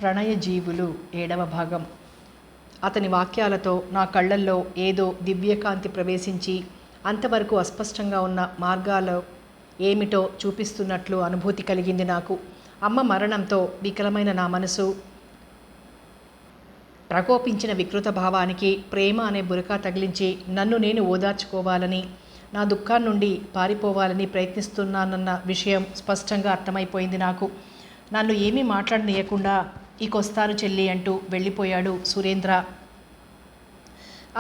ప్రణయజీవులు 7వ భాగం. అతని వాక్యాలతో నా కళ్ళల్లో ఏదో దివ్యకాంతి ప్రవేశించి అంతవరకు అస్పష్టంగా ఉన్న మార్గాలు ఏమిటో చూపిస్తున్నట్లు అనుభూతి కలిగింది నాకు. అమ్మ మరణంతో వికలమైన నా మనసు ప్రకోపించిన వికృత భావానికి ప్రేమ అనే బురకా తగిలించి నన్ను నేను ఓదార్చుకోవాలని, నా దుఃఖాన్నుండి పారిపోవాలని ప్రయత్నిస్తున్నానన్న విషయం స్పష్టంగా అర్థమైపోయింది నాకు. నన్ను ఏమీ మాట్లాడనీయకుండా ఇకొస్తాను చెల్లి అంటూ వెళ్ళిపోయాడు సురేంద్ర.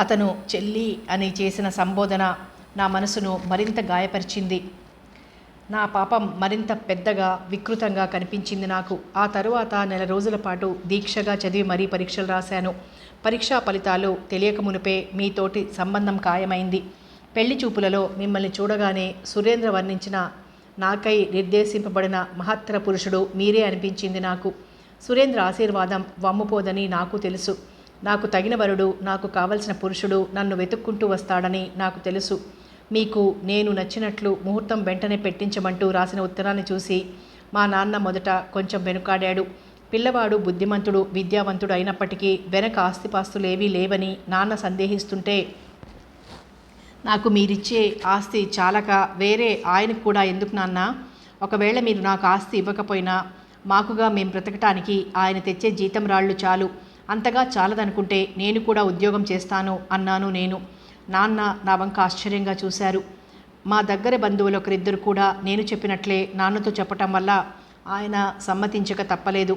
అతను చెల్లి అని చేసిన సంబోధన నా మనసును మరింత గాయపరిచింది. నా పాపం మరింత పెద్దగా వికృతంగా కనిపించింది నాకు. ఆ తరువాత నెల రోజుల పాటు దీక్షగా చదివి మరీ పరీక్షలు రాశాను. పరీక్షా ఫలితాలు తెలియక మునిపే మీతోటి సంబంధం ఖాయమైంది. పెళ్లి చూపులలో మిమ్మల్ని చూడగానే సురేంద్ర వర్ణించిన నాకై నిర్దేశింపబడిన మహత్తర పురుషుడు మీరే అనిపించింది నాకు. సురేంద్ర ఆశీర్వాదం వమ్ముపోదని నాకు తెలుసు. నాకు తగిన వరుడు, నాకు కావలసిన పురుషుడు నన్ను వెతుక్కుంటూ వస్తాడని నాకు తెలుసు. మీకు నేను నచ్చినట్లు ముహూర్తం వెంటనే పెట్టించమంటూ రాసిన ఉత్తరాన్ని చూసి మా నాన్న మొదట కొంచెం వెనుకాడాడు. పిల్లవాడు బుద్ధిమంతుడు, విద్యావంతుడు అయినప్పటికీ వెనక ఆస్తిపాస్తులేవీ లేవని నాన్న సందేహిస్తుంటే, నాకు మీరిచ్చే ఆస్తి చాలక వేరే ఆయనకు కూడా ఎందుకు నాన్న? ఒకవేళ మీరు నాకు ఆస్తి ఇవ్వకపోయినా మాకుగా మేం బ్రతకటానికి ఆయన తెచ్చే జీతం రాళ్ళు చాలు. అంతగా చాలదనుకుంటే నేను కూడా ఉద్యోగం చేస్తాను అన్నాను నేను. నాన్న నా వంక ఆశ్చర్యంగా చూశారు. మా దగ్గర బంధువులు ఒకరిద్దరు కూడా నేను చెప్పినట్లే నాన్నతో చెప్పటం వల్ల ఆయన సమ్మతించక తప్పలేదు.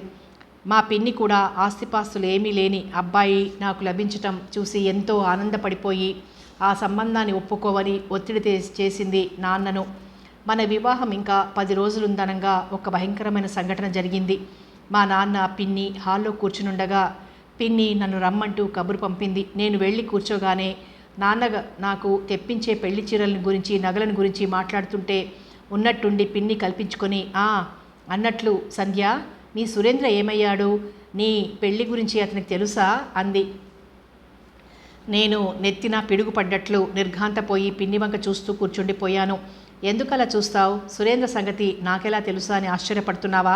మా పిన్ని కూడా ఆస్తిపాస్తులు ఏమీ లేని అబ్బాయి నాకు లభించటం చూసి ఎంతో ఆనందపడిపోయి ఆ సంబంధాన్ని ఒప్పుకోవని ఒత్తిడి చేసింది నాన్నను. మన వివాహం ఇంకా 10 రోజులుందనగా ఒక భయంకరమైన సంఘటన జరిగింది. మా నాన్న పిన్ని హాల్లో కూర్చునుండగా పిన్ని నన్ను రమ్మంటూ కబురు పంపింది. నేను వెళ్ళి కూర్చోగానే నాన్న నాకు తెప్పించే పెళ్లి చీరలను గురించి, నగలను గురించి మాట్లాడుతుంటే ఉన్నట్టుండి పిన్ని కల్పించుకొని, అన్నట్లు సంధ్య, మీ సురేంద్ర ఏమయ్యాడు? నీ పెళ్లి గురించి అతనికి తెలుసా అంది. నేను నెత్తిన పిడుగు పడ్డట్లు నిర్ఘాంతపోయి పిన్ని వంక చూస్తూ కూర్చుండిపోయాను. ఎందుకలా చూస్తావు? సురేంద్ర సంగతి నాకెలా తెలుసా అని ఆశ్చర్యపడుతున్నావా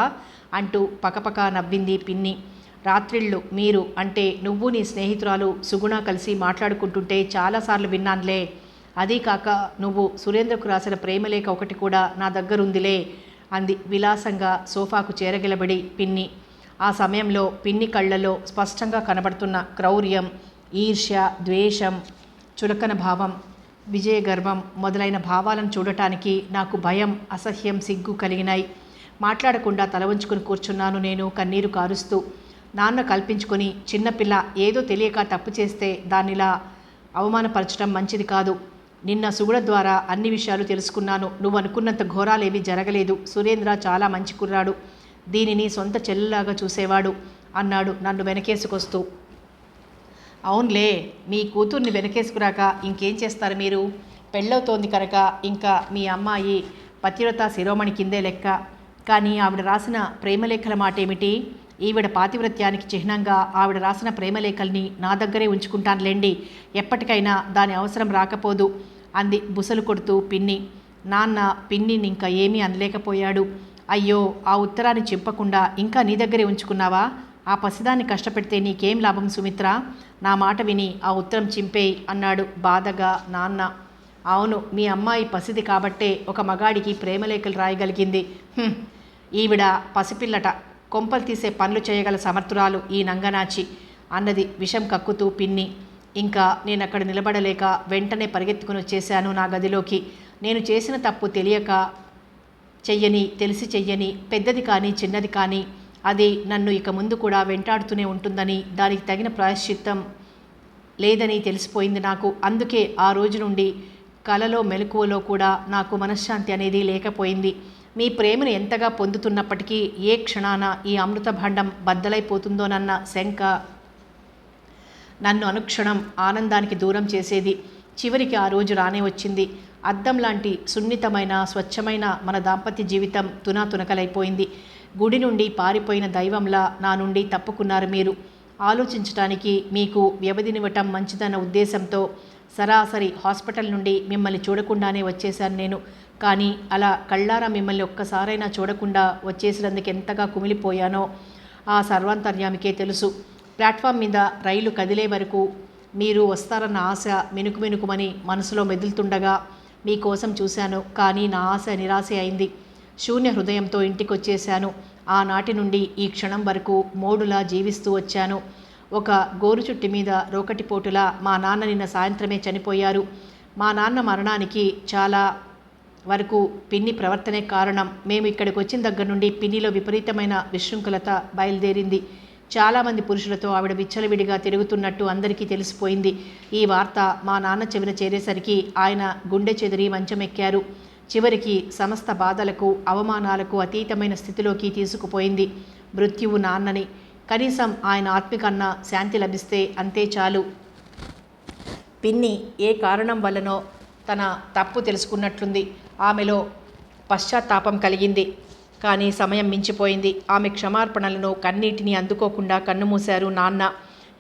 అంటూ పకపక నవ్వింది పిన్ని. రాత్రిళ్ళు మీరు అంటే నువ్వు నీ స్నేహితురాలు సుగుణ కలిసి మాట్లాడుకుంటుంటే చాలాసార్లు విన్నానులే. అదీ కాక నువ్వు సురేంద్రకు రాసిన ప్రేమలేఖ ఒకటి కూడా నా దగ్గరుందిలే అంది విలాసంగా సోఫాకు చేరగిలబడి పిన్ని. ఆ సమయంలో పిన్ని కళ్ళలో స్పష్టంగా కనబడుతున్న క్రౌర్యం, ఈర్ష్య, ద్వేషం, చులకన భావం, విజయగర్వం మొదలైన భావాలను చూడటానికి నాకు భయం, అసహ్యం, సిగ్గు కలిగినాయి. మాట్లాడకుండా తల వంచుకొని కూర్చున్నాను నేను కన్నీరు కారుస్తూ. నాన్న కల్పించుకొని, చిన్నపిల్ల ఏదో తెలియక తప్పు చేస్తే దానిలా అవమానపరచడం మంచిది కాదు. నిన్న సుగుణ ద్వారా అన్ని విషయాలు తెలుసుకున్నాను. నువ్వు అనుకున్నంత ఘోరాలేమీ జరగలేదు. సురేంద్ర చాలా మంచి కుర్రాడు. దీనిని సొంత చెల్లెలాగా చూసేవాడు అన్నాడు నన్ను వెనకేసుకొస్తూ. అవునులే, మీ కూతుర్ని వెనకేసుకురాక ఇంకేం చేస్తారు మీరు? పెళ్ళవుతోంది కనుక ఇంకా మీ అమ్మాయి పతివ్రత శిరోమణి కిందే లెక్క. కానీ ఆవిడ రాసిన ప్రేమలేఖల మాట ఏమిటి? ఈవిడ పాతివ్రత్యానికి చిహ్నంగా ఆవిడ రాసిన ప్రేమలేఖల్ని నా దగ్గరే ఉంచుకుంటానులేండి. ఎప్పటికైనా దాని అవసరం రాకపోదు అంది బుసలు కొడుతూ పిన్ని. నాన్న పిన్నిని ఇంకా ఏమీ అనలేకపోయాడు. అయ్యో, ఆ ఉత్తరాన్ని చింపకుండా ఇంకా నీ దగ్గరే ఉంచుకున్నావా? ఆ పసిదాన్ని కష్టపెడితే నీకేం లాభం సుమిత్ర? నా మాట విని ఆ ఉత్తరం చింపేయి అన్నాడు బాధగా నాన్న. అవును, మీ అమ్మాయి పసిది కాబట్టే ఒక మగాడికి ప్రేమలేఖలు రాయగలిగింది. ఈవిడ పసిపిల్లట, కొంపలు తీసే పనులు చేయగల సమర్థురాలు ఈ నంగనాచి అన్నది విషం కక్కుతూ పిన్ని. ఇంకా నేనక్కడ నిలబడలేక వెంటనే పరిగెత్తుకుని వచ్చేశాను నా గదిలోకి. నేను చేసిన తప్పు తెలియక చెయ్యని, తెలిసి చెయ్యని, పెద్దది కానీ చిన్నది కానీ అది నన్ను ఇక ముందు కూడా వెంటాడుతూనే ఉంటుందని, దానికి తగిన ప్రాయశ్చిత్తం లేదని తెలిసిపోయింది నాకు. అందుకే ఆ రోజు నుండి కలలో మెలకువలో కూడా నాకు మనశ్శాంతి అనేది లేకపోయింది. మీ ప్రేమను ఎంతగా పొందుతున్నప్పటికీ ఏ క్షణాన ఈ అమృత భాండం బద్దలైపోతుందోనన్న శంక నన్ను అనుక్షణం ఆనందానికి దూరం చేసేది. చివరికి ఆ రోజు రానే వచ్చింది. అద్దం లాంటి సున్నితమైన, స్వచ్ఛమైన మన దాంపత్య జీవితం తునాతునకలైపోయింది. గుడి నుండి పారిపోయిన దైవంలా నా నుండి తప్పుకున్నారు మీరు. ఆలోచించటానికి మీకు వ్యవధినివ్వటం మంచిదన్న ఉద్దేశంతో సరాసరి హాస్పిటల్ నుండి మిమ్మల్ని చూడకుండానే వచ్చేశాను నేను. కానీ అలా కళ్ళారా మిమ్మల్ని ఒక్కసారైనా చూడకుండా వచ్చేసినందుకు ఎంతగా కుమిలిపోయానో. ఆ సర్వాంతర్యామికే తెలుసు. ప్లాట్ఫామ్ మీద రైలు కదిలే వరకు మీరు వస్తారన్న ఆశ మినుకుమినుకుమని మనసులో మెదులుతుండగా మీకోసం చూశాను. కానీ నా ఆశ నిరాశ అయింది. శూన్య హృదయంతో ఇంటికొచ్చేశాను. ఆనాటి నుండి ఈ క్షణం వరకు మోడులా జీవిస్తూ వచ్చాను. ఒక గోరుచుట్టి మీద రోకటిపోటులా మా నాన్న నిన్న సాయంత్రమే చనిపోయారు. మా నాన్న మరణానికి చాలా వరకు పిన్ని ప్రవర్తనే కారణం. మేము ఇక్కడికి వచ్చిన దగ్గర నుండి పిన్నిలో విపరీతమైన విశృంఖలత బయలుదేరింది. చాలామంది పురుషులతో ఆవిడ విచ్చలవిడిగా తిరుగుతున్నట్టు అందరికీ తెలిసిపోయింది. ఈ వార్త మా నాన్న చెవిన చేరేసరికి ఆయన గుండె చెదిరి మంచమెక్కారు. చివరికి సమస్త బాధలకు అవమానాలకు అతీతమైన స్థితిలోకి తీసుకుపోయింది మృత్యువు నాన్నని. కనీసం ఆయన ఆత్మకన్నా శాంతి లభిస్తే అంతే చాలు. పిన్ని ఏ కారణం వల్లనో తన తప్పు తెలుసుకున్నట్లుంది. ఆమెలో పశ్చాత్తాపం కలిగింది. కానీ సమయం మించిపోయింది. ఆమె క్షమార్పణలను కన్నీటిని అందుకోకుండా కన్నుమూశారు నాన్న.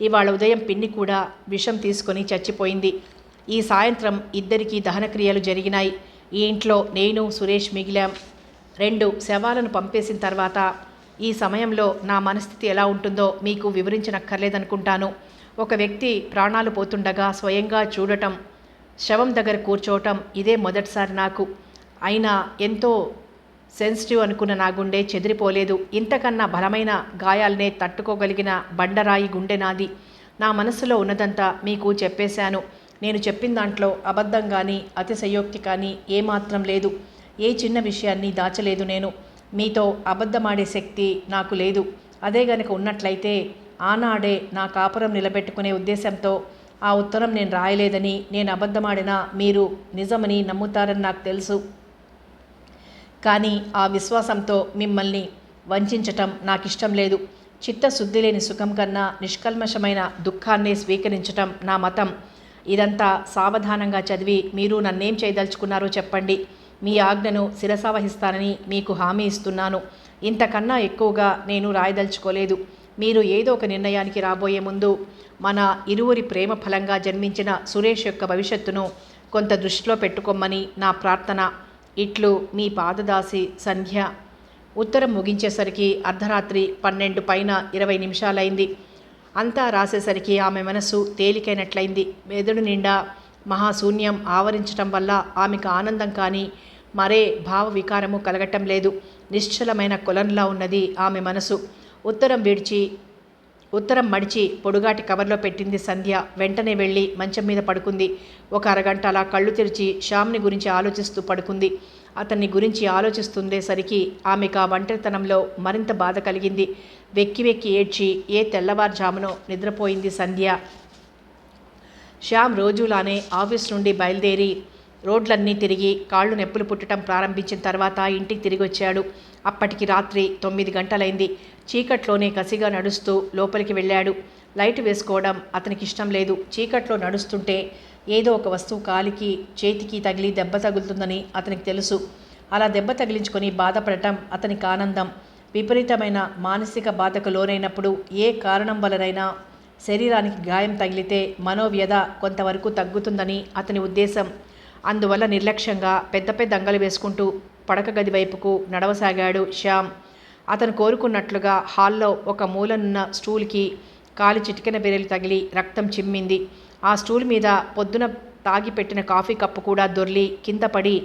ఇవాళ ఉదయం పిన్ని కూడా విషం తీసుకొని చచ్చిపోయింది. ఈ సాయంత్రం ఇద్దరికీ దహనక్రియలు జరిగినాయి. ఈ ఇంట్లో నేను సురేష్ మిగిలాం. 2 శవాలను పంపేసిన తర్వాత ఈ సమయంలో నా మనస్థితి ఎలా ఉంటుందో మీకు వివరించనక్కర్లేదనుకుంటాను. ఒక వ్యక్తి ప్రాణాలు పోతుండగా స్వయంగా చూడటం, శవం దగ్గర కూర్చోవటం ఇదే మొదటిసారి నాకు. అయినా ఎంతో సెన్సిటివ్ అనుకున్న నా గుండె చెదిరిపోలేదు. ఇంతకన్నా బలమైన గాయాలనే తట్టుకోగలిగిన బండరాయి గుండె నాది. నా మనసులో ఉన్నదంతా మీకు చెప్పేశాను. నేను చెప్పిన దాంట్లో అబద్ధం కానీ అతిశయోక్తి కానీ ఏమాత్రం లేదు. ఏ చిన్న విషయాన్ని దాచలేదు నేను. మీతో అబద్ధమాడే శక్తి నాకు లేదు. అదే గనక ఉన్నట్లయితే ఆనాడే నా కాపురం నిలబెట్టుకునే ఉద్దేశంతో ఆ ఉత్తరం నేను రాయలేదని, నేను అబద్ధమాడినా మీరు నిజమని నమ్ముతారని నాకు తెలుసు. కానీ ఆ విశ్వాసంతో మిమ్మల్ని వంచటం నాకు ఇష్టం లేదు. చిత్తశుద్ధి లేని సుఖం కన్నా నిష్కల్మషమైన దుఃఖాన్నే స్వీకరించటం నా మతం. ఇదంతా సావధానంగా చదివి మీరు నన్నేం చేయదలుచుకున్నారో చెప్పండి. మీ ఆజ్ఞను శిరసావహిస్తానని మీకు హామీ ఇస్తున్నాను. ఇంతకన్నా ఎక్కువగా నేను రాయదలుచుకోలేదు. మీరు ఏదో ఒక నిర్ణయానికి రాబోయే ముందు మన ఇరువురి ప్రేమ ఫలంగా జన్మించిన సురేష్ యొక్క భవిష్యత్తును కొంత దృష్టిలో పెట్టుకోమని నా ప్రార్థన. ఇట్లు మీ పాదదాసి సంధ్య. ఉత్తరం ముగించేసరికి అర్ధరాత్రి 12 పైన 20 నిమిషాలైంది. అంతా రాసేసరికి ఆమె మనసు తేలికైనట్లయింది. మెదడు నిండా మహాశూన్యం ఆవరించటం వల్ల ఆమెకు ఆనందం కానీ మరే భావ వికారము కలగటం లేదు. నిశ్చలమైన కొలంలా ఉన్నది ఆమె మనసు. ఉత్తరం మడిచి పొడుగాటి కవర్లో పెట్టింది సంధ్య. వెంటనే వెళ్ళి మంచం మీద పడుకుంది. ఒక అరగంట అలా కళ్ళు తెరిచి శ్యామ్ని గురించి ఆలోచిస్తూ పడుకుంది. అతన్ని గురించి ఆలోచిస్తుండేసరికి ఆమెకు ఆ ఒంటరితనంలో మరింత బాధ కలిగింది. వెక్కి వెక్కి ఏడ్చి ఏ తెల్లవారుజామునో నిద్రపోయింది సంధ్య. శ్యామ్ రోజులానే ఆఫీస్ నుండి బయలుదేరి రోడ్లన్నీ తిరిగి కాళ్ళు నొప్పులు పుట్టడం ప్రారంభించిన తర్వాత ఇంటికి తిరిగి వచ్చాడు. అప్పటికి రాత్రి 9 గంటలైంది. చీకట్లోనే కసిగా నడుస్తూ లోపలికి వెళ్ళాడు. లైట్ వేసుకోవడం అతనికి ఇష్టం లేదు. చీకట్లో నడుస్తుంటే ఏదో ఒక వస్తువు కాలికి చేతికి తగిలి దెబ్బ తగులుతుందని అతనికి తెలుసు. అలా దెబ్బ తగిలించుకొని బాధపడటం అతనికి ఆనందం. విపరీతమైన మానసిక బాధకు లోనైనప్పుడు ఏ కారణం వలనైనా శరీరానికి గాయం తగిలితే మనోవ్యధ కొంతవరకు తగ్గుతుందని అతని ఉద్దేశం. అందువల్ల నిర్లక్ష్యంగా పెద్ద పెద్ద అంగలు వేసుకుంటూ పడక గది వైపుకు నడవసాగాడు శ్యామ్. అతను కోరుకున్నట్లుగా హాల్లో ఒక మూలనున్న స్టూల్కి కాలి చిటికెన బెరలు తగిలి రక్తం చిమ్మింది. ఆ స్టూల్ మీద పొద్దున తాగి పెట్టిన కాఫీ కప్పు కూడా దొర్లి కింద పడి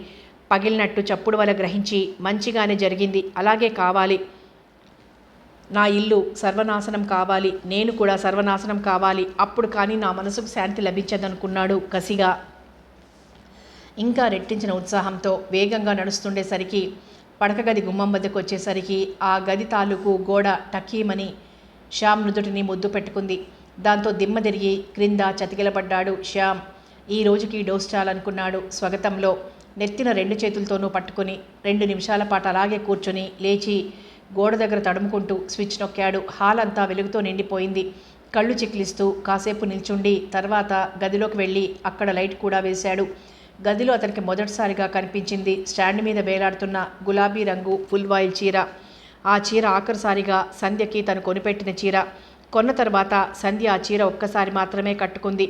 పగిలినట్టు చప్పుడు వల్ల గ్రహించి మంచిగానే జరిగింది, అలాగే కావాలి, నా ఇల్లు సర్వనాశనం కావాలి, నేను కూడా సర్వనాశనం కావాలి, అప్పుడు కానీ నా మనసుకు శాంతి లభించదనుకున్నాడు కసిగా. ఇంకా రెట్టించిన ఉత్సాహంతో వేగంగా నడుస్తుండేసరికి పడక గది గుమ్మం వద్దకు వచ్చేసరికి ఆ గది తాలూకు గోడ టక్కీమని శ్యామ్ నుదుటిని ముద్దు పెట్టుకుంది. దాంతో దిమ్మ తిరిగి క్రింద చతికిలబడ్డాడు శ్యామ్. ఈ రోజుకి డోస్ చాలనుకున్నాడు స్వగతంలో. నెత్తిన 2 చేతులతోనూ పట్టుకుని 2 నిమిషాల పాటు అలాగే కూర్చొని లేచి గోడ దగ్గర తడుముకుంటూ స్విచ్ నొక్కాడు. హాల్ అంతా వెలుగుతో నిండిపోయింది. కళ్ళు చిక్లిస్తూ కాసేపు నిల్చుండి తర్వాత గదిలోకి వెళ్ళి అక్కడ లైట్ కూడా వేశాడు. గదిలో అతనికి మొదటిసారిగా కనిపించింది స్టాండ్ మీద వేలాడుతున్న గులాబీ రంగు ఫుల్ వాయిల్ చీర. ఆ చీర ఆఖరిసారిగా సంధ్యకి తను కొనిపెట్టిన చీర. కొన్న తర్వాత సంధ్య ఆ చీర ఒక్కసారి మాత్రమే కట్టుకుంది.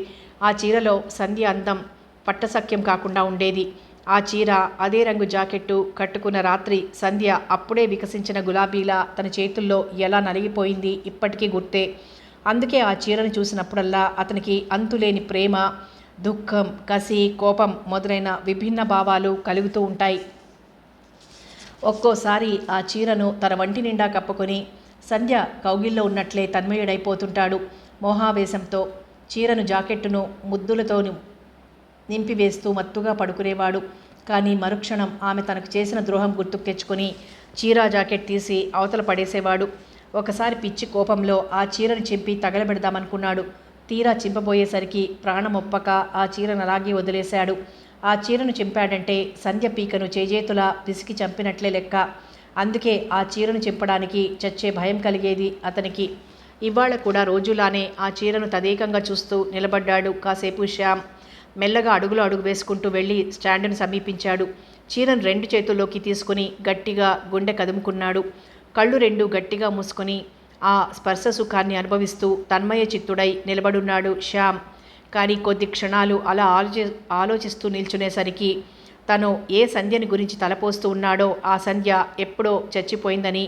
ఆ చీరలో సంధ్య అందం పట్టసఖ్యం కాకుండా ఉండేది. ఆ చీర, అదే రంగు జాకెట్టు కట్టుకున్న రాత్రి సంధ్య అప్పుడే వికసించిన గులాబీలా తన చేతుల్లో ఎలా నలిగిపోయింది ఇప్పటికీ గుర్తే. అందుకే ఆ చీరను చూసినప్పుడల్లా అతనికి అంతులేని ప్రేమ, దుఃఖం, కసి, కోపం మొదలైన విభిన్న భావాలు కలుగుతూ ఉంటాయి. ఒక్కోసారి ఆ చీరను తన వంటి నిండా కప్పుకొని సంధ్య కౌగిల్లో ఉన్నట్లే తన్మయుడైపోతుంటాడు. మోహావేశంతో చీరను, జాకెట్టును ముద్దులతో నింపివేస్తూ మత్తుగా పడుకునేవాడు. కానీ మరుక్షణం ఆమె తనకు చేసిన ద్రోహం గుర్తుకు తెచ్చుకొని చీరా జాకెట్ తీసి అవతల పడేసేవాడు. ఒకసారి పిచ్చి కోపంలో ఆ చీరను చింపి తగలబెడదామనుకున్నాడు. తీరా చింపబోయేసరికి ప్రాణమొప్పక ఆ చీరను అలాగే వదిలేశాడు. ఆ చీరను చింపాడంటే సంధ్య పీకను చేజేతులా పిసికి చంపినట్లే లెక్క. అందుకే ఆ చీరను చింపడానికి చచ్చే భయం కలిగేది అతనికి. ఇవాళ కూడా రోజులానే ఆ చీరను తదేకంగా చూస్తూ నిలబడ్డాడు కాసేపు శ్యామ్. మెల్లగా అడుగులో అడుగు వేసుకుంటూ వెళ్ళి స్టాండును సమీపించాడు. చీరను 2 చేతుల్లోకి తీసుకుని గట్టిగా గుండె కదుముకున్నాడు. కళ్ళు 2 గట్టిగా మూసుకొని ఆ స్పర్శ సుఖాన్ని అనుభవిస్తూ తన్మయ చిత్తుడై నిలబడున్నాడు శ్యామ్. కానీ కొద్ది క్షణాలు అలా ఆలోచిస్తూ నిల్చునేసరికి తను ఏ సంధ్యని గురించి తలపోస్తూ ఉన్నాడో ఆ సంధ్య ఎప్పుడో చచ్చిపోయిందని,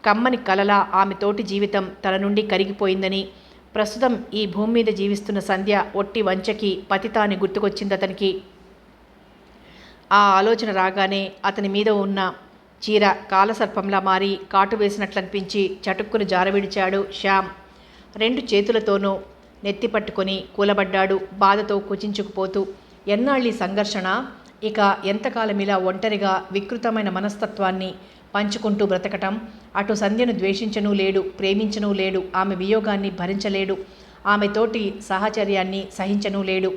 కమ్మని కలలా ఆమె తోటి జీవితం తన నుండి కరిగిపోయిందని, ప్రస్తుతం ఈ భూమి మీద జీవిస్తున్న సంధ్య ఒట్టి వంచకి పతితాని గుర్తుకొచ్చింది అతనికి. ఆ ఆలోచన రాగానే అతని మీద ఉన్న చీర కాలసర్పంలా మారి కాటు వేసినట్లనిపించి చటుక్కును జారవిడిచాడు శ్యామ్. 2 చేతులతోనూ నెత్తి పట్టుకొని కూలబడ్డాడు బాధతో కుచించుకుపోతూ. ఎన్నాళ్ళీ సంఘర్షణ, ఇక ఎంతకాలం ఇలా ఒంటరిగా వికృతమైన మనస్తత్వాన్ని పంచుకుంటూ బ్రతకటం. అటు సంధ్యను ద్వేషించనూ లేడు, ప్రేమించనూ లేడు, ఆమె వియోగాన్ని భరించలేడు, ఆమెతోటి సాహచర్యాన్ని సహించనూ లేడు.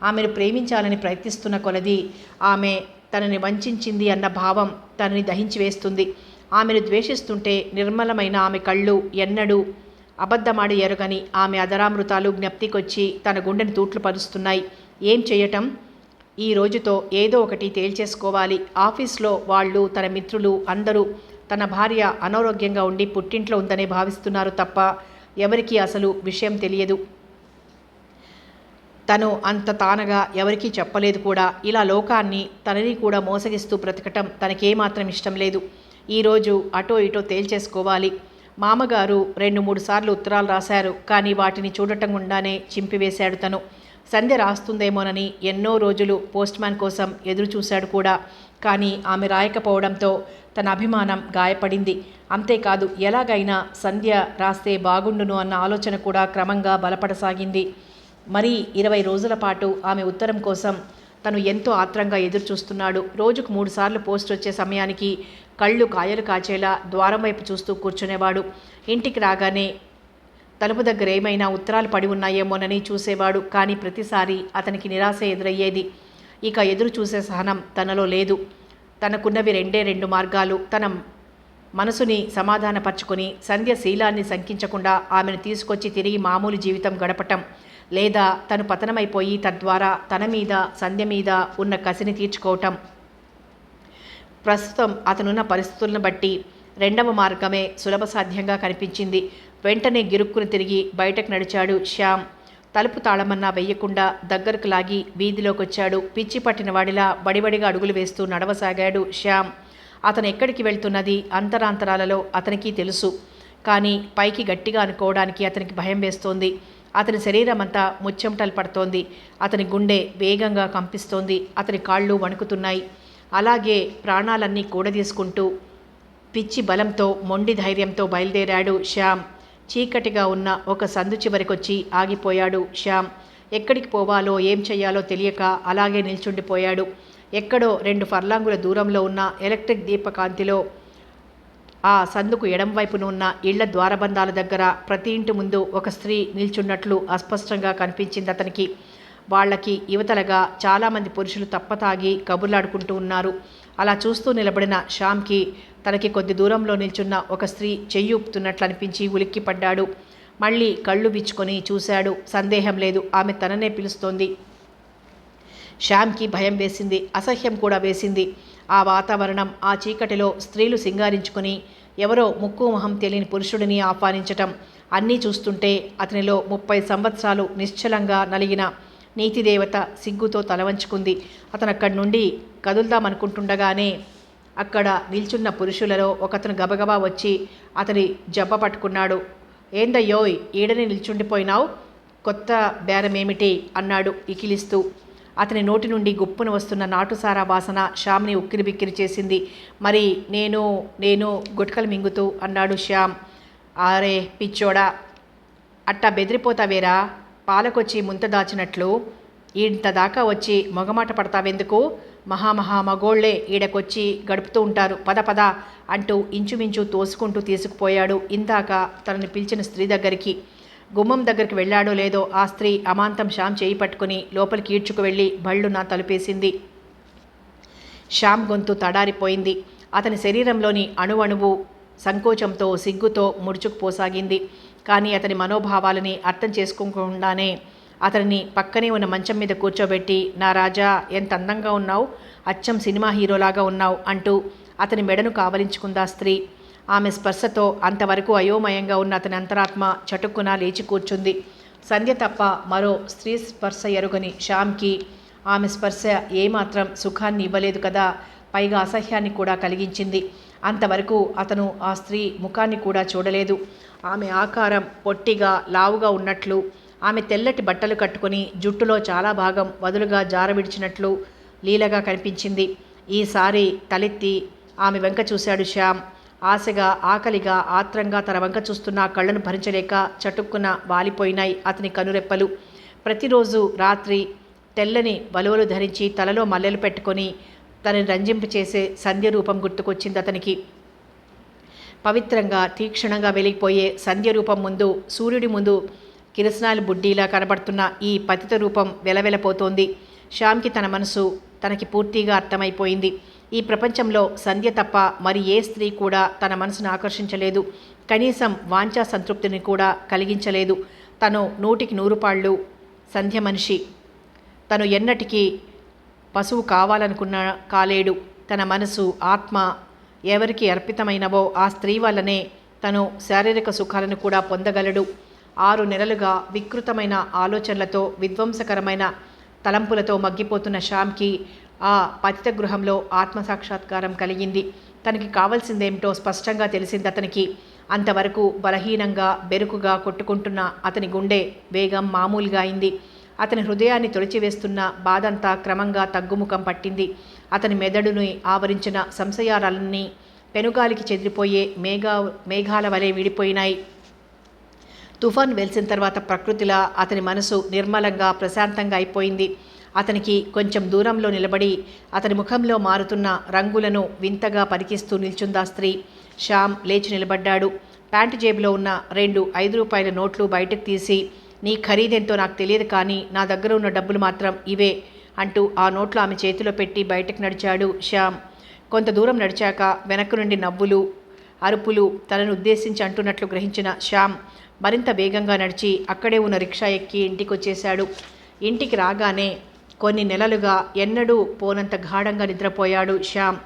ఆమెను ప్రేమించాలని ప్రయత్నిస్తున్న కొలది ఆమె తనని వంచింది అన్న భావం తనని దహించి వేస్తుంది. ఆమెను ద్వేషిస్తుంటే నిర్మలమైన ఆమె కళ్ళు ఎన్నడూ అబద్ధమాడి ఎరుగని ఆమె అధరామృతాలు జ్ఞప్తికొచ్చి తన గుండెను తూట్లు పరుస్తున్నాయి. ఏం చేయటం? ఈ రోజుతో ఏదో ఒకటి తేల్చేసుకోవాలి. ఆఫీస్లో వాళ్ళు, తన మిత్రులు అందరూ తన భార్య అనారోగ్యంగా ఉండి పుట్టింట్లో ఉందనే భావిస్తున్నారు తప్ప ఎవరికీ అసలు విషయం తెలియదు. తను అంత తానగా ఎవరికీ చెప్పలేదు కూడా. ఇలా లోకాన్ని, తనని కూడా మోసగిస్తూ బ్రతకటం తనకేమాత్రం ఇష్టం లేదు. ఈరోజు అటో ఇటో తేల్చేసుకోవాలి. మామగారు 2-3 సార్లు ఉత్తరాలు రాశారు. కానీ వాటిని చూడటం గుండానే చింపివేశాడు తను. సంధ్య రాస్తుందేమోనని ఎన్నో రోజులు పోస్ట్మ్యాన్ కోసం ఎదురు చూశాడు కూడా. కానీ ఆమె రాయకపోవడంతో తన అభిమానం గాయపడింది. అంతేకాదు, ఎలాగైనా సంధ్య రాస్తే బాగుండును అన్న ఆలోచన కూడా క్రమంగా బలపడసాగింది. మరీ 20 రోజుల పాటు ఆమె ఉత్తరం కోసం తను ఎంతో ఆత్రంగా ఎదురు చూస్తున్నాడు. రోజుకు 3 సార్లు పోస్ట్ వచ్చే సమయానికి కళ్ళు కాయలు కాచేలా ద్వారం వైపు చూస్తూ కూర్చునేవాడు. ఇంటికి రాగానే తలుపు దగ్గర ఏమైనా ఉత్తరాలు పడి ఉన్నాయేమోనని చూసేవాడు. కానీ ప్రతిసారి అతనికి నిరాశ ఎదురయ్యేది. ఇక ఎదురు చూసే సహనం తనలో లేదు. తనకున్నవి 2 మార్గాలు. తన మనసుని సమాధానపరుచుకొని సంధ్య శీలాన్ని శంకించకుండా ఆమెను తీసుకొచ్చి తిరిగి మామూలు జీవితం గడపటం, లేదా తను పతనమైపోయి తద్వారా తన మీద, సంధ్య మీద ఉన్న కసిని తీర్చుకోవటం. ప్రస్తుతం అతనున్న పరిస్థితులను బట్టి 2వ మార్గమే సులభ సాధ్యంగా కనిపించింది. వెంటనే గిరుక్కును తిరిగి బయటకు నడిచాడు శ్యామ్. తలుపు తాళమన్నా వెయ్యకుండా దగ్గరకు లాగి వీధిలోకొచ్చాడు. పిచ్చి పట్టిన వాడిలా బడిబడిగా అడుగులు వేస్తూ నడవసాగాడు శ్యామ్. అతను ఎక్కడికి వెళ్తున్నది అంతరాంతరాలలో అతనికి తెలుసు. కానీ పైకి గట్టిగా అనుకోవడానికి అతనికి భయం వేస్తోంది. అతని శరీరం అంతా ముచ్చెమటలు పడుతోంది. అతని గుండె వేగంగా కంపిస్తోంది. అతని కాళ్ళు వణుకుతున్నాయి. అలాగే ప్రాణాలన్నీ కూడదీసుకుంటూ పిచ్చి బలంతో, మొండి ధైర్యంతో బయలుదేరాడు శ్యామ్. చీకటిగా ఉన్న ఒక సందు చివరికొచ్చి ఆగిపోయాడు శ్యామ్. ఎక్కడికి పోవాలో, ఏం చెయ్యాలో తెలియక అలాగే నిల్చుండిపోయాడు. ఎక్కడో 2 ఫర్లాంగుల దూరంలో ఉన్న ఎలక్ట్రిక్ దీపకాంతిలో ఆ సందుకు ఎడంవైపున ఉన్న ఇళ్ల ద్వారబంధాల దగ్గర ప్రతి ఇంటి ముందు ఒక స్త్రీ నిల్చున్నట్లు అస్పష్టంగా కనిపించింది అతనికి. వాళ్ళకి యువతలగా చాలామంది పురుషులు తప్పతాగి కబుర్లాడుకుంటూ ఉన్నారు. అలా చూస్తూ నిలబడిన శ్యామ్కి తనకి కొద్ది దూరంలో నిల్చున్న ఒక స్త్రీ చెయ్యి ఊపుతున్నట్లు అనిపించి ఉలిక్కిపడ్డాడు. మళ్ళీ కళ్ళు విచ్చుకొని చూశాడు. సందేహం లేదు, ఆమె తననే పిలుస్తోంది. శ్యామ్కి భయం వేసింది, అసహ్యం కూడా వేసింది. ఆ వాతావరణం, ఆ చీకటిలో స్త్రీలు సింగారించుకొని ఎవరో ముక్కు మొహం తెలియని పురుషుడిని ఆహ్వానించటం అన్నీ చూస్తుంటే అతనిలో 30 సంవత్సరాలు నిశ్చలంగా నలిగిన నీతిదేవత సిగ్గుతో తల వంచుకుంది. అతను అక్కడి నుండి కదులుదామనుకుంటుండగానే అక్కడ నిల్చున్న పురుషులలో ఒకతను గబగబా వచ్చి అతని జబ్బ పట్టుకున్నాడు. ఏందయ్యోయ్, ఈడని నిల్చుండిపోయినావు, కొత్త బేరమేమిటి అన్నాడు ఇకిలిస్తూ. అతని నోటి నుండి గుప్పున వస్తున్న నాటుసారా వాసన శ్యామ్ని ఉక్కిరిబిక్కిరి చేసింది. మరి నేను గుట్కలు మింగుతూ అన్నాడు శ్యామ్. ఆరే పిచ్చోడా, అట్టా బెదిరిపోతావేరా, పాలకొచ్చి ముంత దాచినట్లు ఇంత దాకా వచ్చి మొగమాట పడతావెందుకు? మగోళ్లే ఈడకొచ్చి గడుపుతూ ఉంటారు, పద పద అంటూ ఇంచుమించు తోసుకుంటూ తీసుకుపోయాడు ఇందాక తనని పిలిచిన స్త్రీ దగ్గరికి. గుమ్మం దగ్గరికి వెళ్ళాడో లేదో ఆ స్త్రీ అమాంతం శ్యామ్ చేయి పట్టుకుని లోపలికి ఈడ్చుకు వెళ్ళి బళ్ళున తలుపేసింది. శ్యామ్ గొంతు తడారిపోయింది. అతని శరీరంలోని అణువణువు సంకోచంతో సిగ్గుతో ముడుచుకుపోసాగింది. కానీ అతని మనోభావాలని అర్థం చేసుకోకుండానే అతనిని పక్కనే ఉన్న మంచం మీద కూర్చోబెట్టి, నా రాజా ఎంత అందంగా ఉన్నావు, అచ్చం సినిమా హీరోలాగా ఉన్నావు అంటూ అతని మెడను కావలించుకుందా స్త్రీ. ఆమె స్పర్శతో అంతవరకు అయోమయంగా ఉన్న అతని అంతరాత్మ చటుక్కున లేచి కూర్చుంది. సంధ్య తప్ప మరో స్త్రీ స్పర్శ ఎరుగని శ్యామ్కి ఆమె స్పర్శ ఏమాత్రం సుఖాన్ని ఇవ్వలేదు కదా, పైగా అసహ్యాన్ని కూడా కలిగించింది. అంతవరకు అతను ఆ స్త్రీ ముఖాన్ని కూడా చూడలేదు. ఆమె ఆకారం పొట్టిగా లావుగా ఉన్నట్లు, ఆమె తెల్లటి బట్టలు కట్టుకుని జుట్టులో చాలా భాగం వదులుగా జారవిడిచినట్లు లీలగా కనిపించింది. ఈసారి తలెత్తి ఆమె వెంక చూశాడు శ్యామ్. ఆశగా, ఆకలిగా, ఆత్రంగా తన వంక చూస్తున్న కళ్ళను భరించలేక చటుక్కున వాలిపోయినాయి అతని కనురెప్పలు. ప్రతిరోజు రాత్రి తెల్లని వలువలు ధరించి తలలో మల్లెలు పెట్టుకొని తనని రంజింపు చేసే సంధ్య రూపం గుర్తుకొచ్చింది అతనికి. పవిత్రంగా తీక్షణంగా వెలిగిపోయే సంధ్య రూపం ముందు, సూర్యుడి ముందు కిరసనాలు బుడ్డీలా కనబడుతున్న ఈ పతిత రూపం వెలవెలపోతోంది. శ్యామ్కి తన మనసు తనకి పూర్తిగా అర్థమైపోయింది. ఈ ప్రపంచంలో సంధ్య తప్ప మరి ఏ స్త్రీ కూడా తన మనసును ఆకర్షించలేదు, కనీసం వాంఛా సంతృప్తిని కూడా కలిగించలేదు. తను 100కి 100 పాళ్ళు సంధ్య మనిషి. తను ఎన్నటికీ పశువు కావాలనుకున్నా కాలేడు. తన మనసు, ఆత్మ ఎవరికి అర్పితమైనవో ఆ స్త్రీ వల్లనే తను శారీరక సుఖాలను కూడా పొందగలడు. 6 నెలలుగా వికృతమైన ఆలోచనలతో, విధ్వంసకరమైన తలంపులతో మగ్గిపోతున్న శ్యామ్కి ఆ పతిత గృహంలో ఆత్మసాక్షాత్కారం కలిగింది. తనకి కావాల్సిందేమిటో స్పష్టంగా తెలిసింది అతనికి. అంతవరకు బలహీనంగా, బెరుకుగా కొట్టుకుంటున్న అతని గుండె వేగం మామూలుగా అయింది. అతని హృదయాన్ని తొలిచివేస్తున్న బాధంతా క్రమంగా తగ్గుముఖం పట్టింది. అతని మెదడుని ఆవరించిన సంశయాలన్నీ పెనుగాలికి చెదిరిపోయే మేఘాల వలె విడిపోయినాయి. తుఫాన్ వెలిసిన తర్వాత ప్రకృతిలా అతని మనసు నిర్మలంగా, ప్రశాంతంగా అయిపోయింది. అతనికి కొంచెం దూరంలో నిలబడి అతని ముఖంలో మారుతున్న రంగులను వింతగా పరికిస్తూ నిల్చుందా స్త్రీ. శ్యామ్ లేచి నిలబడ్డాడు. ప్యాంటు జేబులో ఉన్న 2 5 రూపాయల నోట్లు బయటకు తీసి, నీ ఖరీదెంతో నాకు తెలియదు, కానీ నా దగ్గర ఉన్న డబ్బులు మాత్రం ఇవే అంటూ ఆ నోట్లు ఆమె చేతిలో పెట్టి బయటకు నడిచాడు శ్యామ్. కొంత దూరం నడిచాక వెనక్కు నుండి నవ్వులు, అరుపులు తనను ఉద్దేశించి అంటున్నట్లు గ్రహించిన శ్యామ్ మరింత వేగంగా నడిచి అక్కడే ఉన్న రిక్షా ఎక్కి ఇంటికి వచ్చేశాడు. ఇంటికి రాగానే కొన్ని నెలలుగా ఎన్నడూ పోనంత గాఢంగా నిద్రపోయాడు శ్యామ్.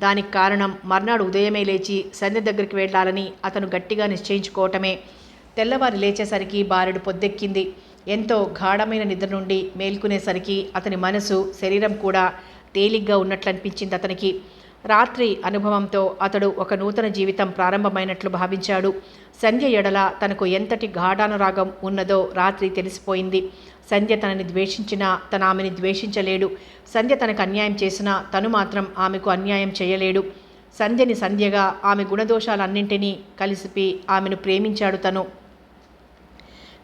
దానికి కారణం మర్నాడు ఉదయమే లేచి సంధ్య దగ్గరికి వెళ్ళాలని అతను గట్టిగా నిశ్చయించుకోవటమే. తెల్లవారి లేచేసరికి బారెడు పొద్దెక్కింది. ఎంతో గాఢమైన నిద్ర నుండి మేల్కునేసరికి అతని మనసు, శరీరం కూడా తేలిగ్గా ఉన్నట్లు అనిపించింది అతనికి. రాత్రి అనుభవంతో అతడు ఒక నూతన జీవితం ప్రారంభమైనట్లు భావించాడు. సంధ్య ఎడల తనకు ఎంతటి గాఢానురాగం ఉన్నదో రాత్రి తెలిసిపోయింది. సంధ్య తనని ద్వేషించినా తను ఆమెని ద్వేషించలేడు. సంధ్య తనకు అన్యాయం చేసినా తను మాత్రం ఆమెకు అన్యాయం చేయలేడు. సంధ్యని సంధ్యగా, ఆమె గుణదోషాలన్నింటినీ కలిసిపి ఆమెను ప్రేమించాడు తను.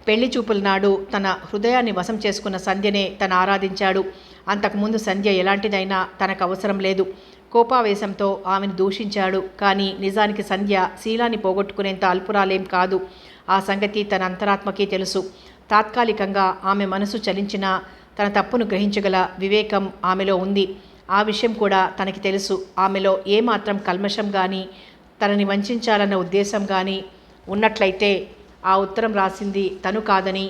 పెళ్లి చూపుల నాడు తన హృదయాన్ని వశం చేసుకున్న సంధ్యనే తను ఆరాధించాడు. అంతకుముందు సంధ్య ఎలాంటిదైనా తనకు అవసరం లేదు. కోపావేశంతో ఆమెను దూషించాడు. కానీ నిజానికి సంధ్య శీలాన్ని పోగొట్టుకునేంత అల్పురాలేం కాదు. ఆ సంగతి తన అంతరాత్మకి తెలుసు. తాత్కాలికంగా ఆమె మనసు చలించినా తన తప్పును గ్రహించగల వివేకం ఆమెలో ఉంది. ఆ విషయం కూడా తనకి తెలుసు. ఆమెలో ఏమాత్రం కల్మషం కానీ, తనని వంచాలన్న ఉద్దేశం కానీ ఉన్నట్లయితే ఆ ఉత్తరం రాసింది తను కాదని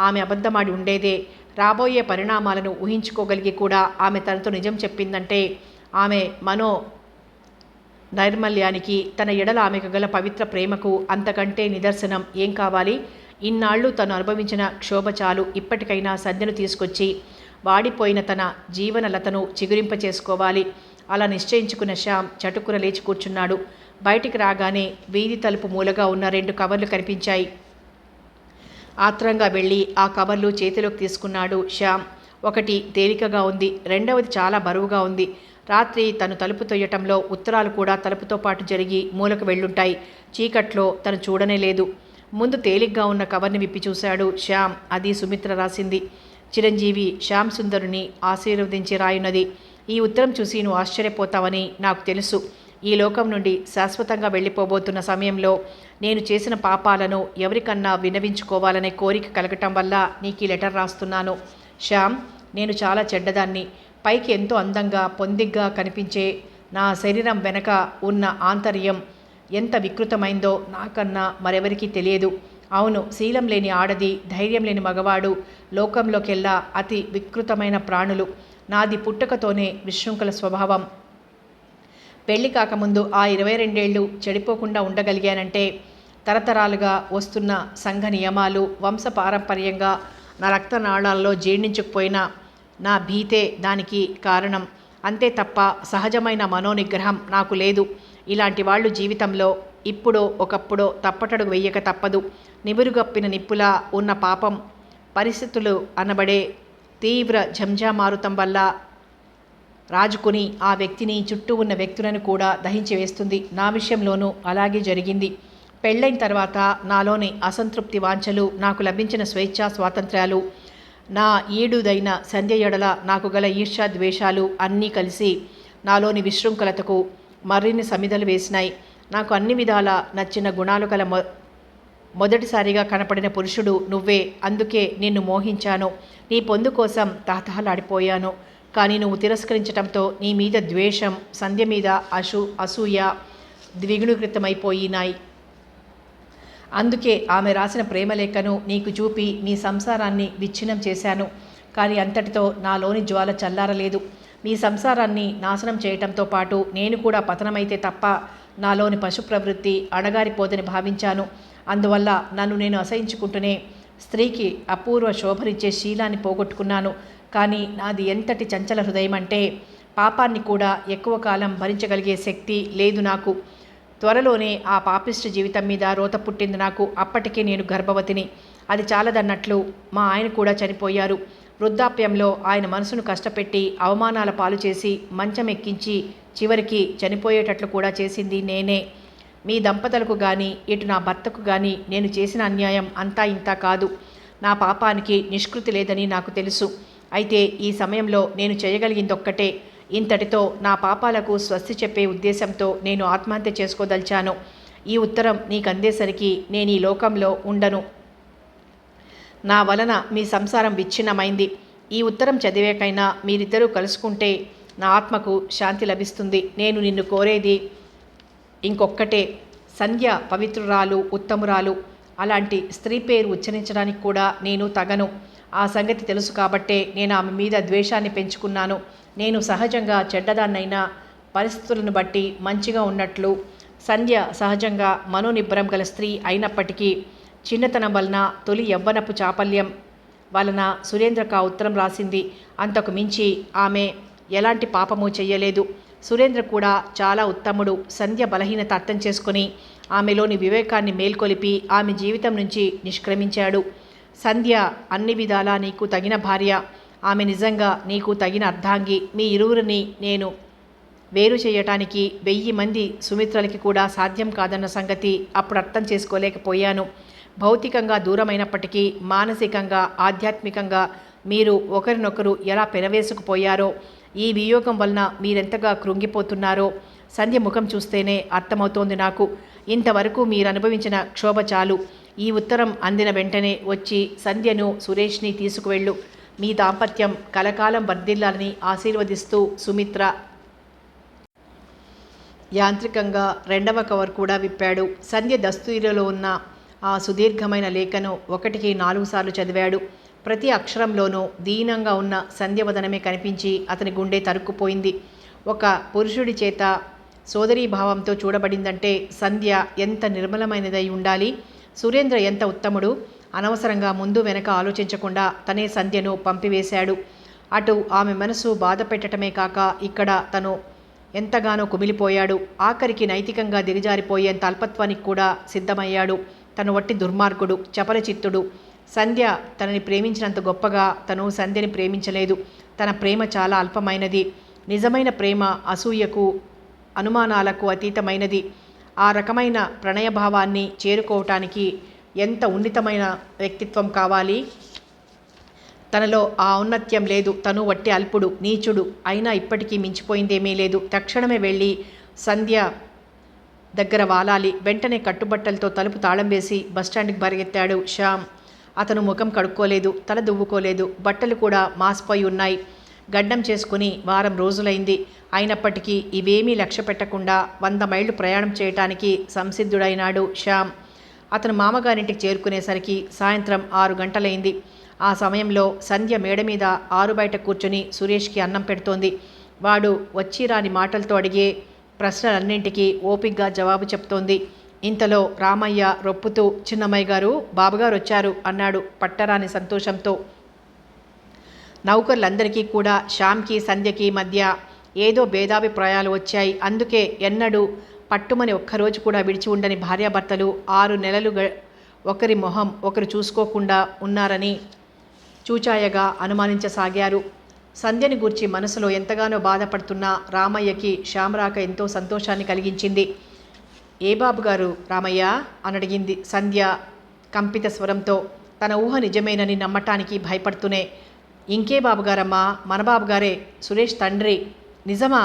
ఆమె అబద్ధమాడి ఉండేదే. రాబోయే పరిణామాలను ఊహించుకోగలిగి కూడా ఆమె తనతో నిజం చెప్పిందంటే ఆమె మనో నైర్మల్యానికి, తన ఎడల ఆమెకు గల పవిత్ర ప్రేమకు అంతకంటే నిదర్శనం ఏం కావాలి? ఇన్నాళ్ళు తను అనుభవించిన క్షోభ చాలు. ఇప్పటికైనా సంధ్యను తీసుకొచ్చి వాడిపోయిన తన జీవనలతను చిగురింపచేసుకోవాలి. అలా నిశ్చయించుకున్న శ్యామ్ చటుకున లేచి కూర్చున్నాడు. బయటికి రాగానే వీధి తలుపు మూలగా ఉన్న 2 కవర్లు కనిపించాయి. ఆత్రంగా వెళ్ళి ఆ కవర్లు చేతిలోకి తీసుకున్నాడు శ్యామ్. ఒకటి తేలికగా ఉంది, రెండవది చాలా బరువుగా ఉంది. రాత్రి తను తలుపు తొయ్యటంలో ఉత్తరాలు కూడా తలుపుతో పాటు జరిగి మూలకు వెళ్ళుంటాయి. చీకట్లో తను చూడనే లేదు. ముందు తేలిగ్గా ఉన్న కవర్ని విప్పి చూశాడు శ్యామ్. అది సుమిత్ర రాసింది. చిరంజీవి శ్యామ్ సుందరుని ఆశీర్వదించి రాయున్నది. ఈ ఉత్తరం చూసి నువ్వు ఆశ్చర్యపోతావని నాకు తెలుసు. ఈ లోకం నుండి శాశ్వతంగా వెళ్ళిపోబోతున్న సమయంలో నేను చేసిన పాపాలను ఎవరికన్నా విన్నవించుకోవాలనే కోరిక కలగటం వల్ల నీకు ఈ లెటర్ రాస్తున్నాను. శ్యామ్, నేను చాలా చెడ్డదాన్ని. పైకి ఎంతో అందంగా పొందిగ్గా కనిపించే నా శరీరం వెనక ఉన్న ఆంతర్యం ఎంత వికృతమైందో నాకన్నా మరెవరికీ తెలియదు. అవును, శీలం లేని ఆడది, ధైర్యం లేని మగవాడు లోకంలోకెల్లా అతి వికృతమైన ప్రాణులు. నాది పుట్టుకతోనే విశృంఖల స్వభావం. పెళ్లి కాకముందు ఆ 22 ఏళ్ళు చెడిపోకుండా ఉండగలిగానంటే తరతరాలుగా వస్తున్న సంఘ నియమాలు, వంశపారంపర్యంగా నా రక్తనాళాల్లో జీర్ణించుకుపోయిన నా భీతే దానికి కారణం. అంతే తప్ప సహజమైన మనోనిగ్రహం నాకు లేదు. ఇలాంటి వాళ్ళు జీవితంలో ఇప్పుడో ఒకప్పుడో తప్పటడుగు వెయ్యక తప్పదు. నిబురుగప్పిన నిప్పులా ఉన్న పాపం పరిస్థితులు అనబడే తీవ్ర ఝంఝామారుతం వల్ల రాజుకుని ఆ వ్యక్తిని, చుట్టూ ఉన్న వ్యక్తులను కూడా దహించి వేస్తుంది. నా విషయంలోనూ అలాగే జరిగింది. పెళ్ళైన తర్వాత నాలోని అసంతృప్తి వాంఛలు, నాకు లభించిన స్వేచ్ఛా స్వాతంత్ర్యాలు, నా ఈడుదైన సంధ్య ఎడల నాకు గల ఈర్ష్యా ద్వేషాలు అన్నీ కలిసి నాలోని విశృంఖలతకు మరిన్ని సమిధలు వేసినాయి. నాకు అన్ని విధాల నచ్చిన గుణాలు గల మొదటిసారిగా కనపడిన పురుషుడు నువ్వే. అందుకే నిన్ను మోహించాను. నీ పొందు కోసం తహతహలాడిపోయాను. కానీ నువ్వు తిరస్కరించటంతో నీ మీద ద్వేషం, సంధ్య మీద అసూయ ద్విగుణీకృతమైపోయినాయి. అందుకే ఆమె రాసిన ప్రేమలేఖను నీకు చూపి నీ సంసారాన్ని విచ్ఛిన్నం చేశాను. కానీ అంతటితో నాలోని జ్వాల చల్లారలేదు. మీ సంసారాన్ని నాశనం చేయటంతో పాటు నేను కూడా పతనమైతే తప్ప నాలోని పశు ప్రవృత్తి అణగారిపోదని భావించాను. అందువల్ల నన్ను నేను అసహించుకుంటూనే స్త్రీకి అపూర్వ శోభనిచ్చే శీలాన్ని పోగొట్టుకున్నాను. కానీ నాది ఎంతటి చంచల హృదయం అంటే పాపాన్ని కూడా ఎక్కువ కాలం భరించగలిగే శక్తి లేదు నాకు. త్వరలోనే ఆ పాపిష్టి జీవితం మీద రోత పుట్టింది నాకు. అప్పటికే నేను గర్భవతిని. అది చాలదన్నట్లు మా ఆయన కూడా చనిపోయారు. వృద్ధాప్యంలో ఆయన మనసును కష్టపెట్టి అవమానాల పాలు చేసి మంచం ఎక్కించి చివరికి చనిపోయేటట్లు కూడా చేసింది నేనే. మీ దంపతులకు కానీ ఇటు నా భర్తకు కానీ నేను చేసిన అన్యాయం అంతా ఇంతా కాదు. నా పాపానికి నిష్కృతి లేదని నాకు తెలుసు. అయితే ఈ సమయంలో నేను చేయగలిగిందొక్కటే. ఇంతటితో నా పాపాలకు స్వస్తి చెప్పే ఉద్దేశంతో నేను ఆత్మహత్య చేసుకోదలిచాను. ఈ ఉత్తరం నీకు అందేసరికి నేను ఈ లోకంలో ఉండను. నా వలన మీ సంసారం విచ్ఛిన్నమైంది. ఈ ఉత్తరం చదివాకైనా మీరిద్దరూ కలుసుకుంటే నా ఆత్మకు శాంతి లభిస్తుంది. నేను నిన్ను కోరేది ఇంకొక్కటే. సంధ్య పవిత్రురాలు, ఉత్తమురాలు. అలాంటి స్త్రీ పేరు ఉచ్చరించడానికి కూడా నేను తగను. ఆ సంగతి తెలుసు కాబట్టే నేను ఆమె మీద ద్వేషాన్ని పెంచుకున్నాను. నేను సహజంగా చెడ్డదాన్నైనా పరిస్థితులను బట్టి మంచిగా ఉన్నట్లు సంధ్య సహజంగా మనోనిబ్బరం గల స్త్రీ అయినప్పటికీ చిన్నతనం వలన, తొలి యవ్వనపు చాపల్యం వలన సురేంద్రకు ఆ ఉత్తరం రాసింది. అంతకు మించి ఆమె ఎలాంటి పాపము చెయ్యలేదు. సురేంద్ర కూడా చాలా ఉత్తముడు. సంధ్య బలహీనత అర్థం చేసుకుని ఆమెలోని వివేకాన్ని మేల్కొలిపి ఆమె జీవితం నుంచి నిష్క్రమించాడు. సంధ్య అన్ని విధాలా నీకు తగిన భార్య. ఆమె నిజంగా నీకు తగిన అర్ధాంగి. మీ ఇరువురిని నేను వేరు చేయటానికి 1000 మంది సుమిత్రలకి కూడా సాధ్యం కాదన్న సంగతి అప్పుడు అర్థం చేసుకోలేకపోయాను. భౌతికంగా దూరమైనప్పటికీ మానసికంగా, ఆధ్యాత్మికంగా మీరు ఒకరినొకరు ఎలా పెనవేసుకుపోయారో, ఈ వియోగం వలన మీరెంతగా కృంగిపోతున్నారో సంధ్య ముఖం చూస్తేనే అర్థమవుతోంది నాకు. ఇంతవరకు మీరు అనుభవించిన క్షోభ చాలు. ఈ ఉత్తరం అందిన వెంటనే వచ్చి సంధ్యను, సురేష్ని తీసుకువెళ్ళు. మీ దాంపత్యం కలకాలం వర్ధిల్లాలని ఆశీర్వదిస్తూ సుమిత్ర. యాంత్రికంగా 2వ కవర్ కూడా విప్పాడు. సంధ్య దస్తూరిలో ఉన్న ఆ సుదీర్ఘమైన లేఖను 1కి 4 సార్లు చదివాడు. ప్రతి అక్షరంలోనూ దీనంగా ఉన్న సంధ్యవదనమే కనిపించి అతని గుండె తరుక్కుపోయింది. ఒక పురుషుడి చేత సోదరీభావంతో చూడబడిందంటే సంధ్య ఎంత నిర్మలమైనదై ఉండాలి. సురేంద్ర ఎంత ఉత్తముడు. అనవసరంగా ముందు వెనక ఆలోచించకుండా తనే సంధ్యను పంపివేశాడు. అటు ఆమె మనసు బాధ పెట్టడమే కాక ఇక్కడ తను ఎంతగానో కుమిలిపోయాడు. ఆఖరికి నైతికంగా దిగజారిపోయేంత అల్పత్వానికి కూడా సిద్ధమయ్యాడు. తను వట్టి దుర్మార్గుడు, చపలచిత్తుడు. సంధ్య తనని ప్రేమించినంత గొప్పగా తను సంధ్యని ప్రేమించలేదు. తన ప్రేమ చాలా అల్పమైనది. నిజమైన ప్రేమ అసూయకు, అనుమానాలకు అతీతమైనది. ఆ రకమైన ప్రణయభావాన్ని చేరుకోవటానికి ఎంత ఉన్నతమైన వ్యక్తిత్వం కావాలి. తనలో ఆ ఔన్నత్యం లేదు. తను వట్టి అల్పుడు, నీచుడు. అయినా ఇప్పటికీ మించిపోయిందేమీ లేదు. తక్షణమే వెళ్ళి సంధ్య దగ్గర వాలాలి. వెంటనే కట్టుబట్టలతో తలుపు తాళం వేసి బస్టాండ్కి పరిగెత్తాడు శ్యామ్. అతను ముఖం కడుక్కోలేదు, తల దువ్వుకోలేదు. బట్టలు కూడా మాసిపోయి ఉన్నాయి. గడ్డం చేసుకుని వారం రోజులైంది. అయినప్పటికీ ఇవేమీ లక్ష్య పెట్టకుండా 100 మైళ్ళు ప్రయాణం చేయటానికి సంసిద్ధుడైనాడు శ్యామ్. అతను మామగారింటికి చేరుకునేసరికి సాయంత్రం 6 గంటలైంది. ఆ సమయంలో సంధ్య మేడ మీద ఆరు బయట కూర్చొని సురేష్కి అన్నం పెడుతోంది. వాడు వచ్చి రాని మాటలతో అడిగే ప్రశ్నలన్నింటికీ ఓపిగ్గా జవాబు చెప్తోంది. ఇంతలో రామయ్య రొప్పుతూ, చిన్నమ్మాయి గారు, బాబుగారు వచ్చారు అన్నాడు పట్టరాని సంతోషంతో. నౌకర్లందరికీ కూడా శ్యామ్కి సంధ్యకి మధ్య ఏదో భేదాభిప్రాయాలు వచ్చాయి. అందుకే ఎన్నడూ పట్టుమని ఒక్కరోజు కూడా విడిచి ఉండని భార్యాభర్తలు 6 నెలలు ఒకరి మొహం ఒకరు చూసుకోకుండా ఉన్నారని చూచాయగా అనుమానించసాగారు. సంధ్యని గూర్చి మనసులో ఎంతగానో బాధపడుతున్న రామయ్యకి శ్యామ్ రాక ఎంతో సంతోషాన్ని కలిగించింది. ఏ బాబుగారు రామయ్య అని అడిగింది సంధ్య కంపిత స్వరంతో, తన ఊహ నిజమేనని నమ్మటానికి భయపడుతూనే. ఇంకే బాబుగారమ్మా, మన బాబుగారే, సురేష్ తండ్రి. నిజమా?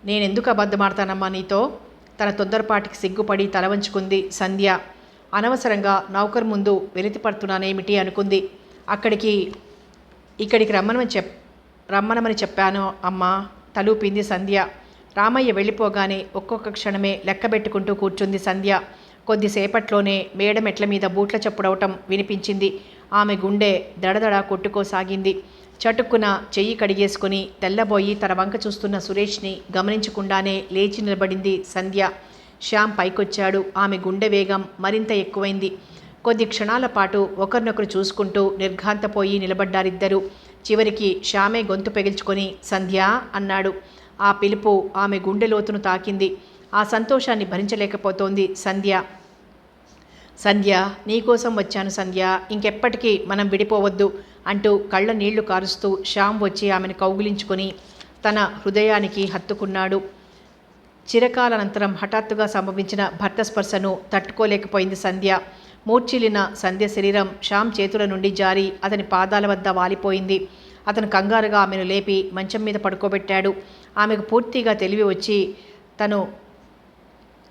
నేనెందుకు అబద్ధమాడతానమ్మా నీతో? తన తొందరపాటికి సిగ్గుపడి తల వంచుకుంది సంధ్య. అనవసరంగా నౌకర్ ముందు వెలితి పడుతున్నానేమిటి అనుకుంది. ఇక్కడికి రమ్మనమని చెప్పాను అమ్మా, తలూపింది సంధ్య. రామయ్య వెళ్ళిపోగానే ఒక్కొక్క క్షణమే లెక్కబెట్టుకుంటూ కూర్చుంది సంధ్య. కొద్దిసేపట్లోనే మేడ మెట్ల మీద బూట్ల చప్పుడవటం వినిపించింది. ఆమె గుండె దడదడ కొట్టుకోసాగింది. చటుక్కున చెయ్యి కడిగేసుకుని తెల్లబోయి తన వంక చూస్తున్న సురేష్ని గమనించకుండానే లేచి నిలబడింది సంధ్య. శ్యామ్ పైకొచ్చాడు. ఆమె గుండె వేగం మరింత ఎక్కువైంది. కొద్ది క్షణాల పాటు ఒకరినొకరు చూసుకుంటూ నిర్ఘాంతపోయి నిలబడ్డారిద్దరూ. చివరికి శ్యామే గొంతు పెగిల్చుకొని సంధ్య అన్నాడు. ఆ పిలుపు ఆమె గుండె లోతును తాకింది. ఆ సంతోషాన్ని భరించలేకపోతోంది సంధ్య. సంధ్య, నీకోసం వచ్చాను సంధ్య, ఇంకెప్పటికీ మనం విడిపోవద్దు అంటూ కళ్ళ నీళ్లు కారుస్తూ శ్యామ్ వచ్చి ఆమెను కౌగిలించుకొని తన హృదయానికి హత్తుకున్నాడు. చిరకాలనంతరం హఠాత్తుగా సంభవించిన భర్త స్పర్శను తట్టుకోలేకపోయింది సంధ్య. మూర్ఛిల్లిన సంధ్య శరీరం శ్యామ్ చేతుల నుండి జారి అతని పాదాల వద్ద వాలిపోయింది. అతను కంగారుగా ఆమెను లేపి మంచం మీద పడుకోబెట్టాడు. ఆమెకు పూర్తిగా తెలివి వచ్చి తను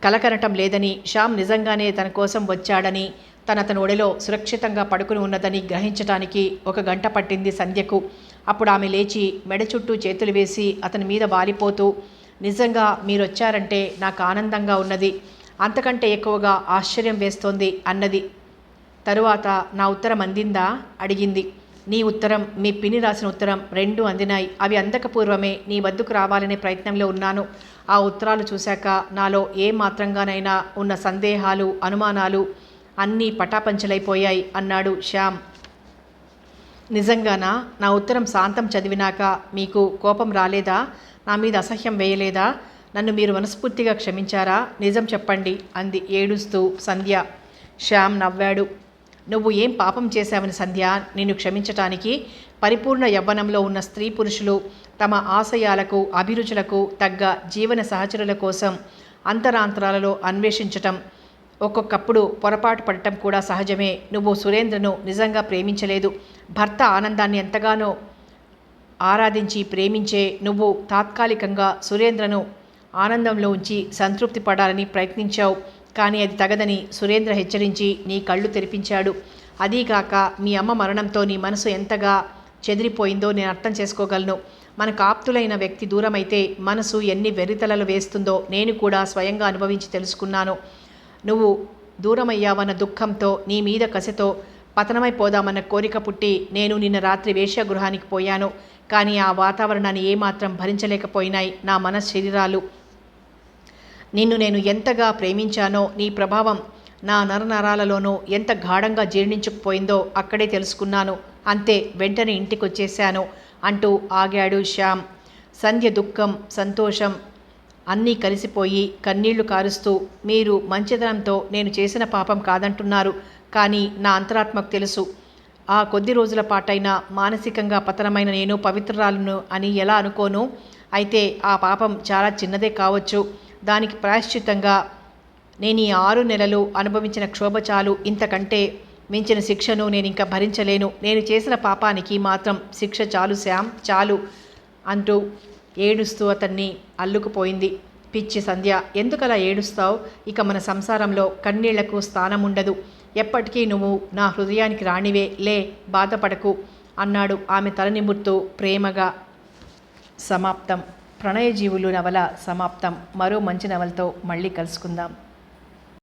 కలకనటం లేదని, శ్యామ్ నిజంగానే తన కోసం వచ్చాడని, అతని ఒడిలో సురక్షితంగా పడుకుని ఉన్నదని గ్రహించటానికి 1 గంట పట్టింది సంధ్యకు. అప్పుడు ఆమె లేచి మెడ చుట్టూ చేతులు వేసి అతని మీద వాలిపోతూ, నిజంగా మీరొచ్చారంటే నాకు ఆనందంగా ఉన్నది, అంతకంటే ఎక్కువగా ఆశ్చర్యం వేస్తోంది అన్నది. తరువాత నా ఉత్తరం అందిందా అడిగింది. నీ ఉత్తరం, మీ పిన్ని రాసిన ఉత్తరం 2 అందినాయి. అవి అందక పూర్వమే నీ వద్దకు రావాలనే ప్రయత్నంలో ఉన్నాను. ఆ ఉత్తరాలు చూశాక నాలో ఏ మాత్రంగానైనా ఉన్న సందేహాలు, అనుమానాలు అన్నీ పటాపంచలైపోయాయి అన్నాడు శ్యామ్. నిజంగానా? నా ఉత్తరం శాంతం చదివినాక మీకు కోపం రాలేదా? నా మీద అసహ్యం వేయలేదా? నన్ను మీరు మనస్ఫూర్తిగా క్షమించారా? నిజం చెప్పండి అంది ఏడుస్తూ సంధ్య. శ్యామ్ నవ్వాడు. నువ్వు ఏం పాపం చేశావని సంధ్య నిన్ను క్షమించటానికి? పరిపూర్ణ యవ్వనంలో ఉన్న స్త్రీ పురుషులు తమ ఆశయాలకు, అభిరుచులకు తగ్గ జీవన సహచరుల కోసం అంతరాంతరాలలో అన్వేషించటం, ఒక్కొక్కప్పుడు పొరపాటు పడటం కూడా సహజమే. నువ్వు సురేంద్రను నిజంగా ప్రేమించలేదు. భర్త ఆనందాన్ని ఎంతగానో ఆరాధించి ప్రేమించే నువ్వు తాత్కాలికంగా సురేంద్రను ఆనందంలో ఉంచి సంతృప్తి పడాలని ప్రయత్నించావు. కానీ అది తగదని సురేంద్ర హెచ్చరించి నీ కళ్ళు తెరిపించాడు. అదీగాక మీ అమ్మ మరణంతో నీ మనసు ఎంతగా చెదిరిపోయిందో నేను అర్థం చేసుకోగలను. మనకు ఆప్తులైన వ్యక్తి దూరమైతే మనసు ఎన్ని వెర్రితలలు వేస్తుందో నేను కూడా స్వయంగా అనుభవించి తెలుసుకున్నాను. నువ్వు దూరమయ్యావన్న దుఃఖంతో, నీ మీద కసితో పతనమైపోదామన్న కోరిక పుట్టి నేను నిన్న రాత్రి వేశ్యాగృహానికి పోయాను. కానీ ఆ వాతావరణాన్ని ఏమాత్రం భరించలేకపోయినాయి నా మనశ్శరీరాలు. నిన్ను నేను ఎంతగా ప్రేమించానో నీ ప్రభావం నా నరనరాలలోనూ ఎంత గాఢంగా జీర్ణించుకుపోయిందో అక్కడే తెలుసుకున్నాను. అంతే, వెంటనే ఇంటికొచ్చేశాను అంటూ ఆగాడు శ్యామ్. సంధ్య దుఃఖం, సంతోషం అన్నీ కలిసిపోయి కన్నీళ్లు కారుస్తూ, మీరు మంచితనంతో నేను చేసిన పాపం కాదంటున్నారు, కానీ నా అంతరాత్మకు తెలుసు. ఆ కొద్ది రోజుల పాటైనా మానసికంగా పతనమైన నేను పవిత్రురాలను అని ఎలా అనుకోను? అయితే ఆ పాపం చాలా చిన్నదే కావచ్చు. దానికి ప్రాయశ్చిత్తంగా నేను ఈ 6 నెలలు అనుభవించిన క్షోభ చాలు. ఇంతకంటే మించిన శిక్షను నేను ఇంకా భరించలేను. నేను చేసిన పాపానికి మాత్రం శిక్ష చాలు శ్యామ్, చాలు అంటూ ఏడుస్తూ అతన్ని అల్లుకుపోయింది. పిచ్చి సంధ్య, ఎందుకలా ఏడుస్తావు? ఇక మన సంసారంలో కన్నీళ్లకు స్థానం ఉండదు. ఎప్పటికీ నువ్వు నా హృదయానికి రాణివే, లే, బాధపడకు అన్నాడు ఆమె తల నిమురుతూ ప్రేమగా. సమాప్తం. ప్రణయజీవులు నవల సమాప్తం. మరో మంచి నవలతో మళ్ళీ కలుసుకుందాం.